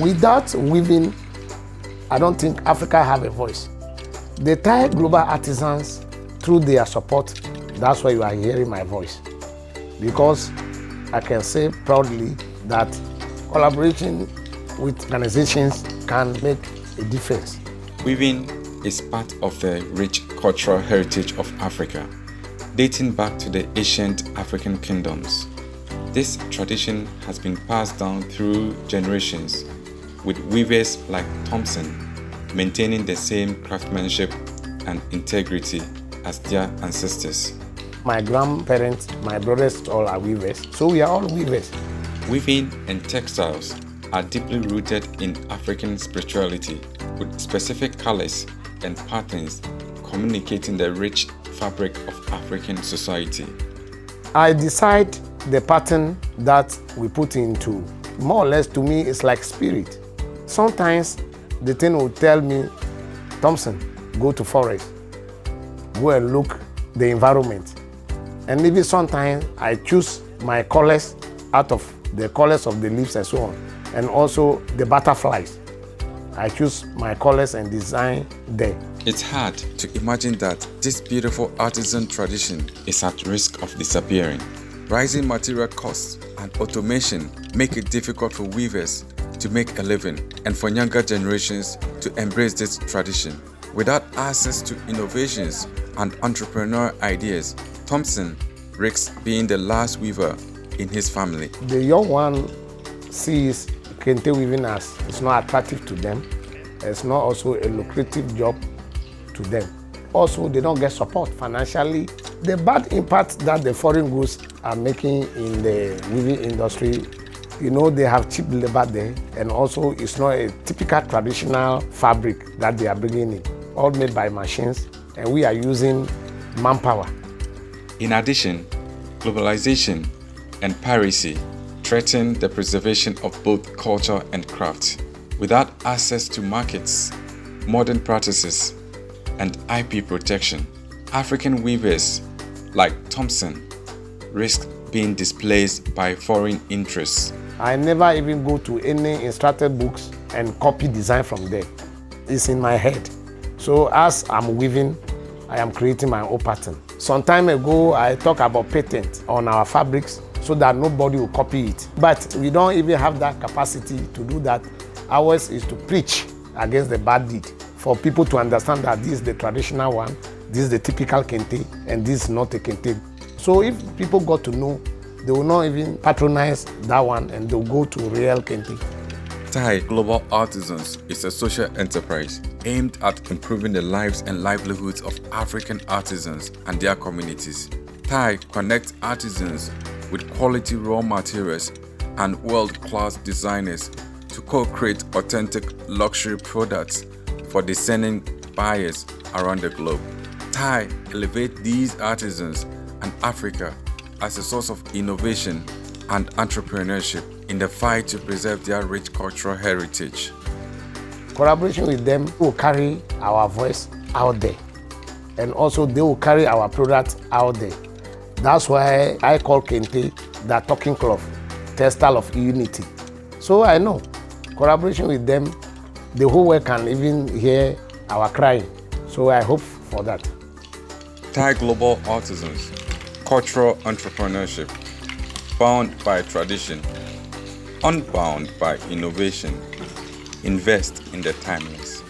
Without weaving, I don't think Africa have a voice. The Thai Global Artisans, through their support, that's why you are hearing my voice. Because I can say proudly that collaborating with organizations can make a difference. Weaving is part of the rich cultural heritage of Africa, dating back to the ancient African kingdoms. This tradition has been passed down through generations, with weavers like Thompson maintaining the same craftsmanship and integrity as their ancestors. My grandparents, my brothers, all are weavers, so we are all weavers. Weaving and textiles are deeply rooted in African spirituality, with specific colors and patterns communicating the rich fabric of African society. I decide the pattern that we put into. More or less, to me, it's like spirit. Sometimes the thing will tell me, Thompson, go to forest, go and look the environment. And maybe sometimes I choose my colors out of the colors of the leaves and so on, and also the butterflies. I choose my colors and design there. It's hard to imagine that this beautiful artisan tradition is at risk of disappearing. Rising material costs and automation make it difficult for weavers to make a living and for younger generations to embrace this tradition. Without access to innovations and entrepreneurial ideas, Thompson risks being the last weaver in his family. The young one sees kente weaving as it's not attractive to them. It's not also a lucrative job to them. Also, they don't get support financially. The bad impact that the foreign goods are making in the weaving industry, they have cheap labor there, and also it's not a typical traditional fabric that they are bringing in, all made by machines, and we are using manpower. In addition, globalization and piracy threaten the preservation of both culture and craft. Without access to markets, modern practices, and IP protection, African weavers like Thompson risk being displaced by foreign interests. I never even go to any instructed books and copy design from there. It's in my head. So as I'm weaving, I am creating my own pattern. Some time ago, I talked about patent on our fabrics so that nobody will copy it. But we don't even have that capacity to do that. Ours is to preach against the bad deed, for people to understand that this is the traditional one, this is the typical kente, and this is not a kente. So if people got to know, they will not even patronize that one, and they'll go to real kente. Thai Global Artisans is a social enterprise aimed at improving the lives and livelihoods of African artisans and their communities. Thai connects artisans with quality raw materials and world-class designers to co-create authentic luxury products for discerning buyers around the globe. Thai elevate these artisans and Africa as a source of innovation and entrepreneurship in the fight to preserve their rich cultural heritage. Collaboration with them will carry our voice out there, and also they will carry our product out there. That's why I call kente the talking cloth, textile of unity. So I know collaboration with them, the whole world can even hear our crying. So I hope for that. Thai Global Artisans, cultural entrepreneurship, bound by tradition, unbound by innovation. Invest in the timeless.